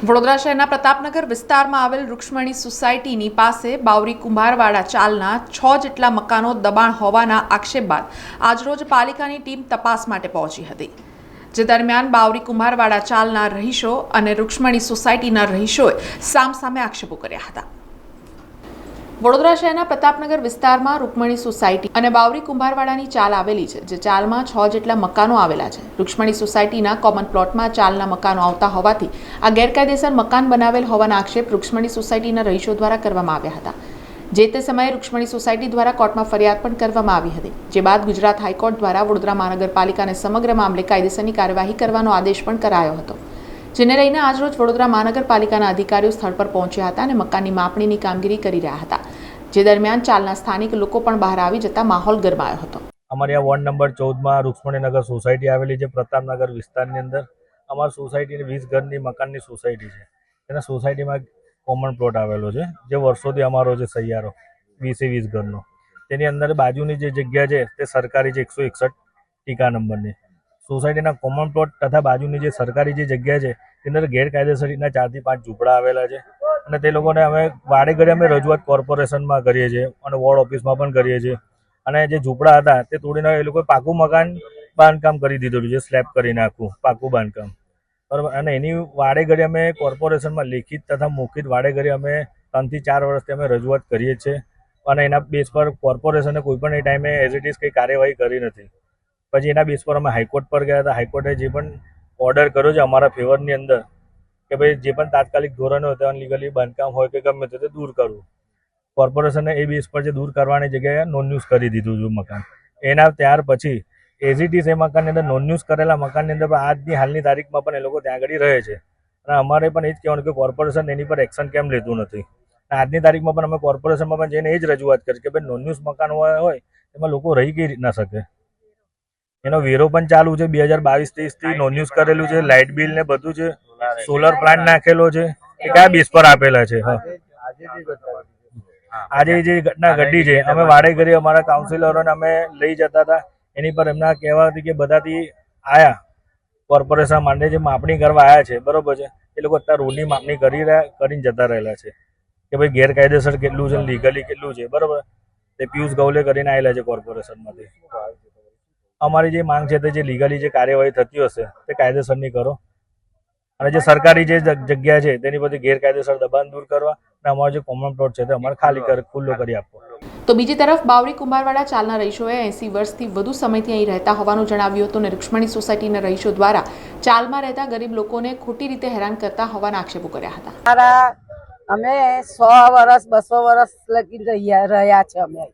વડોદરા શહેરના પ્રતાપનગર વિસ્તારમાં આવેલ રૂક્ષ્મણી સોસાયટીની પાસે બાવરી કુંભારવાડા ચાલના 6 જેટલા મકાનો દબાણ હોવાના આક્ષેપ બાદ આજરોજ પાલિકાની ટીમ તપાસ માટે પહોંચી હતી, જે દરમિયાન બાવરી કુંભારવાડા ચાલના રહીશો અને રૂક્ષ્મણી સોસાયટીના રહીશોએ સામસામે આક્ષેપો કર્યા હતા। વડોદરા શહેરના પ્રતાપનગર વિસ્તારમાં રૂક્ષ્મણી સોસાયટી અને બાવરી કુંભારવાડાની ચાલ આવેલી છે, જે ચાલમાં 6 જેટલા મકાનો આવેલા છે। રૂક્ષ્મણી સોસાયટીના કોમન પ્લોટમાં ચાલના મકાનો આવતા હોવાથી આ ગેરકાયદેસર મકાન બનાવેલ હોવાના આક્ષેપ રૂક્ષ્મણી સોસાયટીના રહીશો દ્વારા કરવામાં આવ્યા હતા। જે તે સમયે રૂક્ષ્મણી સોસાયટી દ્વારા કોર્ટમાં ફરિયાદ પણ કરવામાં આવી હતી, જે બાદ ગુજરાત હાઈકોર્ટ દ્વારા વડોદરા મહાનગરપાલિકાને સમગ્ર મામલે કાયદેસરની કાર્યવાહી કરવાનો આદેશ પણ કરાયો હતો, જેને લઈને આજરોજ વડોદરા મહાનગરપાલિકાના અધિકારીઓ સ્થળ પર પહોંચ્યા હતા અને મકાનની માપણીની કામગીરી કરી રહ્યા હતા, જે દરમિયાન ચાલના સ્થાનિક લોકો પણ બહાર આવી જતા માહોલ ગરમાયો હતો। અમારી આ વોર્ડ નંબર 14માં રૂક્ષ્મણીનગર સોસાયટી આવેલી છે। પ્રતાપનગર વિસ્તારની અંદર અમારી સોસાયટીની 20 ઘરની મકાનની સોસાયટી છે। તેના સોસાયટીમાં કોમન પ્લોટ આવેલો છે, જે વર્ષોથી અમારો છે સૈયારો 20 ઘરનો। તેની અંદર બાજુની જે જગ્યા છે તે સરકારી છે 161 ટીકા નંબરની। સોસાયટીના કોમન પ્લોટ તથા બાજુની જે સરકારી જે જગ્યા છે તેની અંદર ગેરકાયદેસર રીતના 4 થી 5 ઝૂંપડા આવેલા છે અને તે લોકોને અમે વાડે ઘડે અમે રજૂઆત કોર્પોરેશનમાં કરીએ છીએ અને વોર્ડ ઓફિસમાં પણ કરીએ છીએ। અને જે ઝૂંપડા હતા તે તોડીને એ લોકોએ પાકું મકાન બાંધકામ કરી દીધેલું છે, સ્લેબ કરીને આખું પાકું બાંધકામ, બરાબર। અને એની વાડે ઘડે અમે કોર્પોરેશનમાં લેખિત તથા મૌખિક વાડે ઘડે અમે 3 થી 4 વર્ષથી અમે રજૂઆત કરીએ છીએ અને એના બેઝ પર કોર્પોરેશને કોઈ પણ એ ટાઈમે એઝ ઇટ ઇઝ કંઈ કાર્યવાહી કરી નથી। પછી એના બેઝ પર અમે હાઈકોર્ટ પર ગયા હતા। હાઈકોર્ટે જે પણ ઓર્ડર કર્યો છે અમારા ફેવરની અંદર કે ભાઈ જે પણ તાત્કાલિક ધોરણે હોય ત્યાં લીગલી બાંધકામ હોય કે ગમે તે દૂર કરવું। કોર્પોરેશને એ બેઝ પર જે દૂર કરવાની જગ્યાએ નોન યુઝ કરી દીધું હતું મકાન। એના ત્યાર પછી એઝ ઇટ ઇઝ એ મકાનની અંદર નોન યુઝ કરેલા મકાનની અંદર આજની હાલની તારીખમાં પણ એ લોકો ત્યાં આગળ રહે છે અને અમારે પણ એ જ કહેવાનું કે કોર્પોરેશન એની પર એક્શન કેમ લેતું નથી। આજની તારીખમાં પણ અમે કોર્પોરેશનમાં પણ જઈને એ જ રજૂઆત કરી કે ભાઈ નોન યુઝ મકાન હોય એમાં લોકો રહી કઈ રીતના શકે। એનો વેરો પણ ચાલુ છે, 2022-23 થી નોન યુઝ કરેલું છે, લાઇટ બિલ ને બધું છે, સોલર પ્લાન્ટ નાખેલો છે। એ કયા બેઝ પર આપેલા છે? આજે જે ઘટના ઘટી છે અમે વાડે ઘડી અમારા કાઉન્સિલરોને અમે લઈ જતા હતા, એની પર એમના કહેવાથી કે બધાથી આયા કોર્પોરેશન માટે જે માપણી કરવા આવ્યા છે, બરોબર છે, એ લોકો અત્યારે રોડની માપણી કરીને જતા રહેલા છે કે ભાઈ ગેરકાયદેસર કેટલું છે, લીગલી કેટલું છે, બરોબર। તે પિયુષ ગૌલે કરીને આવેલા છે કોર્પોરેશનમાંથી। અમારી જે માંગ છે તે જે લીગલી જે કાર્યવાહી થતી હશે તે કાયદેસરની કરો અને જે સરકારી જે જગ્યા છે તેની બધી ગેરકાયદેસર દબાણ દૂર કરવા અને અમારો જે કોમન પ્લોટ છે તે અમારે ખુલ્લો કરી આપવો। તો બીજી તરફ બાવરી કુંભારવાડા ચાલના રહીશોએ 80 વર્ષથી વધુ સમયથી અહીં રહેતા હોવાનું જણાવ્યું હતું અને રૂક્ષ્મણી સોસાયટીના રહીશો દ્વારા ચાલમાં રહેતા ગરીબ લોકોને ખોટી રીતે હેરાન કરતા હોવાના આક્ષેપો કર્યા હતા। અમે 100 વર્ષ 200 વર્ષ લગી રહ્યા છે।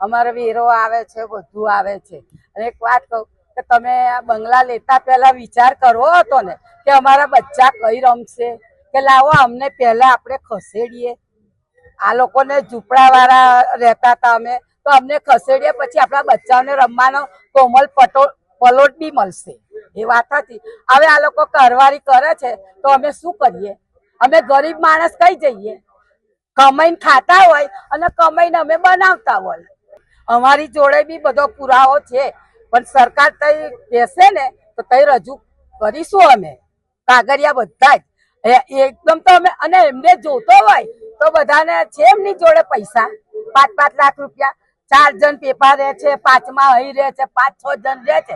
અમારો વેરો આવે છે, બધું આવે છે। અને એક વાત કહું કે તમે આ બંગલા લેતા પહેલા વિચાર કરવો હતો ને કે અમારા બચ્ચા કઈ રમશે, કે લાવો અમને પહેલા આપણે ખસેડીએ। આ લોકોને ઝૂંપડા વાળા રહેતા હતા અમે, તો અમને ખસેડીએ પછી આપણા બચ્ચાઓને રમવાનો કોમલ પલોટ બી મળશે, એ વાત હતી। હવે આ લોકો કારવારી કરે છે તો અમે શું કરીએ? અમે ગરીબ માણસ કઈ જઈએ? કમાઈને ખાતા હોય અને કમાઈને અમે બનાવતા હોય। અમારી જોડે બી બધો પુરાવો છે, પણ સરકાર તઈ કહેશે ને તો તઈ રજૂ કરીશું અમે કાગળિયા બધા જ એકદમ। તો અમે અને એમને જોતો હોય તો બધાને છે એમની જોડે પૈસા 5-5 લાખ રૂપિયા, 4 જણ પેપર રહે છે, 5માં અહીં રહે છે, 5-6 જણ રહે છે,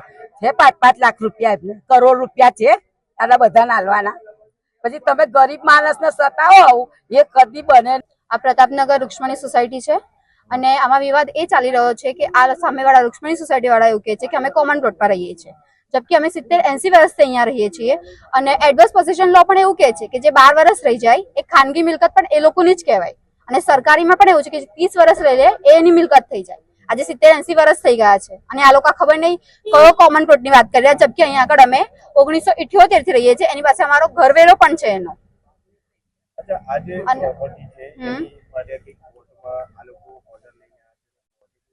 5-5 લાખ રૂપિયા, એમને કરોડ રૂપિયા છે આના બધાને હાલવાના। પછી તમે ગરીબ માણસને સતાવો આવું એ કદી બને। આ પ્રતાપનગર રૂક્ષ્મણી સોસાયટી છે અને આમાં વિવાદ એ ચાલી રહ્યો છે કે આ સામેવાળા રૂક્ષ્મણી સોસાયટી વાળા એવું કહે છે કે અમે કોમન પ્લોટ પર રહીએ છીએ, જબકે અમે 70-80 વર્ષથી અહીંયા રહીએ છીએ। અને એડવર્સ પોસેશન લો પણ એવું કહે છે કે જે 12 વર્ષ રહી જાય એ ખાનગી મિલકત પણ એ લોકોની જ કહેવાય, અને સરકારીમાં પણ એવું છે કે 30 વર્ષ રહી લે એ એની મિલકત થઈ જાય। આજે 70-80 વર્ષ થઈ ગયા છે અને આ લોકો ખબર નહીં કયો કોમન પ્લોટની વાત કરી રહ્યા, જબકે અહીંયા આગળ અમે 1978 થી રહીએ છીએ, એની પાસે અમારો ઘરવેરો પણ છે એનો।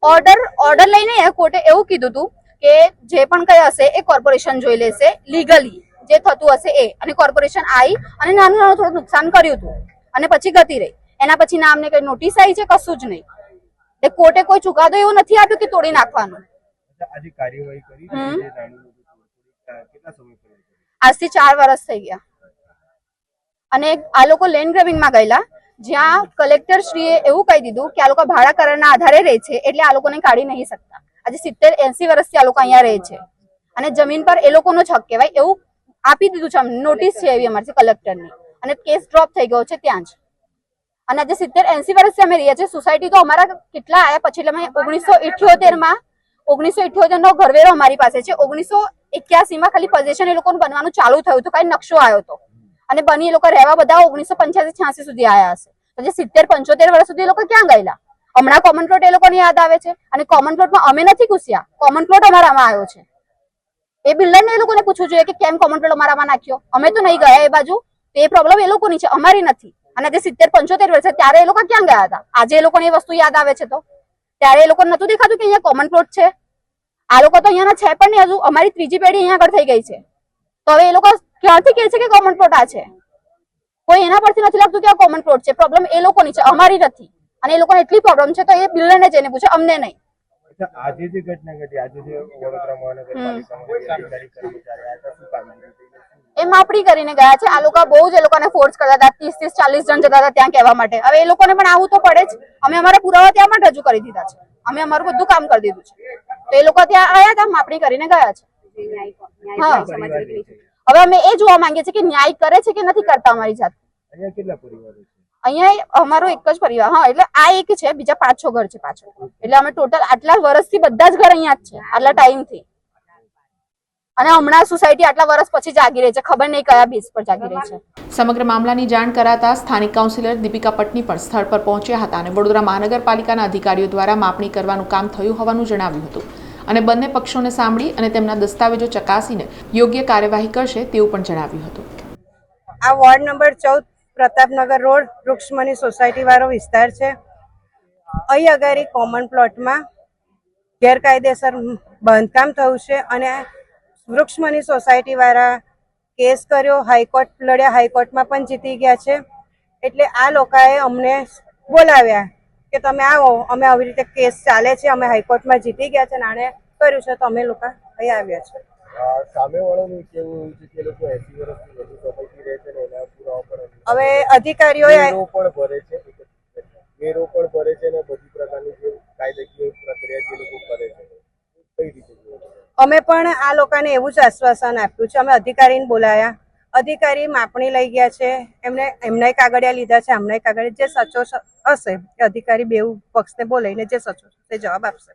ઓર્ડર લઈને કોર્ટે એવું કીધું હતું કે જે પણ કઈ હશે એ કોર્પોરેશન જોઈ લેશે, લીગલી જે થતું હશે એ। અને કોર્પોરેશન આવી અને નાનું થોડું નુકસાન કર્યું હતું અને પછી ગતી રહી। એના પછી ના અમને કઈ નોટિસ આવી છે, કશું જ નહીં। એ કોર્ટે કોઈ ચુકાદો એવું નથી આપ્યું કે તોડી નાખવાનું। આજથી 4 વર્ષ થઈ ગયા। અને આ લોકો લેન્ડ ગ્રેબિંગમાં ગયેલા, જ્યાં કલેક્ટર શ્રીએ એવું કહી દીધું કે આ લોકો ભાડા કરારના આધારે રહે છે, એટલે આ લોકોને કાઢી નહીં શકતા. આજે 70-80 વર્ષથી આ લોકો અહીંયા રહે છે અને જમીન પર એ લોકોનો જ હક કહેવાય એવું આપી દીધું છે. નોટિસ છે એવી અમારી કલેક્ટરની, અને કેસ ડ્રોપ થઈ ગયો છે ત્યાં જ. અને આજે 70-80 વર્ષથી અમે રહીએ છીએ. સોસાયટી તો અમારા કેટલા આવ્યા પછી, એટલે અમે 1978 નો ઘરવેરો અમારી પાસે છે. 1981 ખાલી પોઝેશન એ લોકોનું બનવાનું ચાલુ થયું હતું, કઈ નકશો આવ્યો હતો અને બની એ લોકો રહેવા બધા 1985-86 સુધી આવ્યા હશે. તો જે 70-75 વર્ષ સુધી એ લોકો ક્યાં ગયેલા? હમણાં કોમન પ્લોટ એ લોકોને યાદ આવે છે, અને કોમન પ્લોટમાં અમે નથી ઘૂસ્યા, કોમન પ્લોટ અમારામાં આવ્યો છે. એ બિલ્ડરને એ લોકોને પૂછવું જોઈએ કે કેમ કોમન પ્લોટ અમારામાં નાખ્યો. અમે તો નહીં ગયા એ બાજુ, તો એ પ્રોબ્લેમ એ લોકોની છે, અમારી નથી. અને જે 70-75 વર્ષ ત્યારે એ લોકો ક્યાં ગયા હતા? આજે એ લોકોને એ વસ્તુ યાદ આવે છે, તો ત્યારે એ લોકોને નતું દેખાતું કે અહીંયા કોમન પ્લોટ છે? આ લોકો તો અહીંયાના છે પણ નહીં, હજુ અમારી ત્રીજી પેઢી અહીંયા આગળ થઈ ગઈ છે. તો હવે એ લોકો ક્યાંથી કહે છે કે કોમન પ્લોટ આ છે? કોઈ એના પરથી નથી લાગતું કે આ કોમન પ્લોટ છે. પ્રોબ્લેમ એ લોકોની છે, અમારી નથી. અને એ લોકોને એટલી પ્રોબ્લેમ છે તો એ બિલ્ડરને જઈને પૂછે, અમને નહીં. આજે જે ઘટના ઘટી, આજે જે વડોદરા મહાનગરપાલિકામાં એ માપણી કરીને ગયા છે. આ લોકો બહુ જ એ લોકોને ફોર્સ કરતા હતા, 30-40 જણ જતા હતા ત્યાં કહેવા માટે. હવે એ લોકોને પણ આવું તો પડે જ. અમે અમારા પુરાવા ત્યાં પણ રજૂ કરી દીધા છે, અમે અમારું બધું કામ કરી દીધું છે. તો એ લોકો ત્યાં આવ્યા હતા, માપણી કરીને ગયા છે. હા, હવે અમે એ જોવા માંગીએ છીએ કે ન્યાય કરે છે કે નથી કરતા અમારી જાત. અહીંયા કેટલા પરિવારો છે? અહીંયા અમારો એક જ પરિવાર. હા, એટલે આ એક છે, બીજા 5-6 ઘર છે પાછળ. એટલે અમે ટોટલ આટલા વર્ષથી બધા જ ઘર અહીંયા જ છે, આટલા ટાઈમથી. અને હમણાં સોસાયટી આટલા વર્ષ પછી જાગી રહી છે, ખબર નહીં કયા બેઝ પર જાગી રહી છે. સમગ્ર મામલાની જાણ કરાતા સ્થાનિક કાઉન્સિલર દીપિકા પટની પણ સ્થળ પર પહોંચ્યા હતા અને વડોદરા મહાનગરપાલિકાના અધિકારીઓ દ્વારા માપણી કરવાનું કામ થયું હોવાનું જણાવ્યું હતું અને બંને પક્ષોને સાંભળી અને તેમના દસ્તાવેજો ચકાસીને યોગ્ય કાર્યવાહી કરશે તેવું પણ જણાવ્યું હતું. આ ward number 14 Pratapnagar road Vrukshmani society વાળો વિસ્તાર છે. અહીં અગાડી કોમન પ્લોટમાં ગેરકાયદેસર બાંધકામ થયું છે અને વૃક્ષમણી સોસાયટી વાળા કેસ કર્યો, હાઈકોર્ટ લડ્યા, હાઈકોર્ટમાં પણ જીતી ગયા છે. એટલે આ લોકોએ અમને બોલાવ્યા કે તમે આવો, અમે આવી રીતે કેસ ચાલે છે, અમે હાઈકોર્ટમાં જીતી ગયા છે અને આણે કર્યું છે, તો અમે લોકો અહીં આવ્યા છે. સામેવાળાનું કેવું છે કે લોકો 80 વર્ષથી વધુ સોસાયટી રહે છે ને એના પુરાવા પણ હવે અધિકારીઓએ વેરો પણ ભરે છે, વેરો પણ ભરે છે ને બધી પ્રકારની જે કાયદાકીય પ્રક્રિયા જે લોકો કરે છે, કઈ રીતે અમે પણ આ લોકોને એવું જ આશ્વાસન આપ્યું છે. અમે અધિકારીને બોલાયા, અધિકારી માપણી લઈ ગયા છે, એમના કાગળિયા લીધા છે, અમના કાગળિયા. જે સચોટ હશે એ અધિકારી બેઉ પક્ષને બોલાવીને જે સચોટ તે જવાબ આપશે.